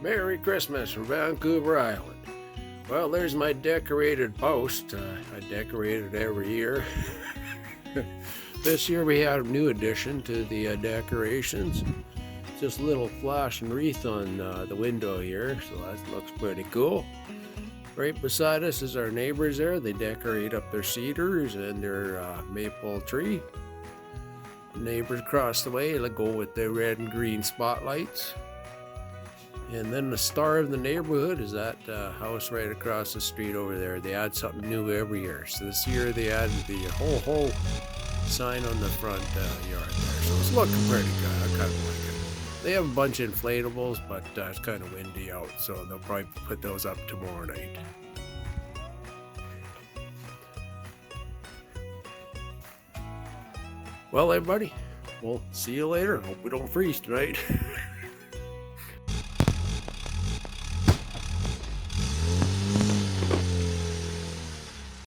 Merry Christmas from Vancouver Island. Well, there's my decorated post. I decorate it every year. This year we had a new addition to the decorations. Just a little flashing wreath on the window here, so that looks pretty cool. Right beside us is our neighbors there. They decorate up their cedars and their maple tree. Neighbors across the way, they go with their red and green spotlights. And then the star of the neighborhood is that house right across the street over there. They add something new every year. So this year they added the ho-ho sign on the front yard there. So it's looking pretty good. I kind of like it. They have a bunch of inflatables, but it's kind of windy out, so they'll probably put those up tomorrow night. Well, everybody, we'll see you later. Hope we don't freeze tonight.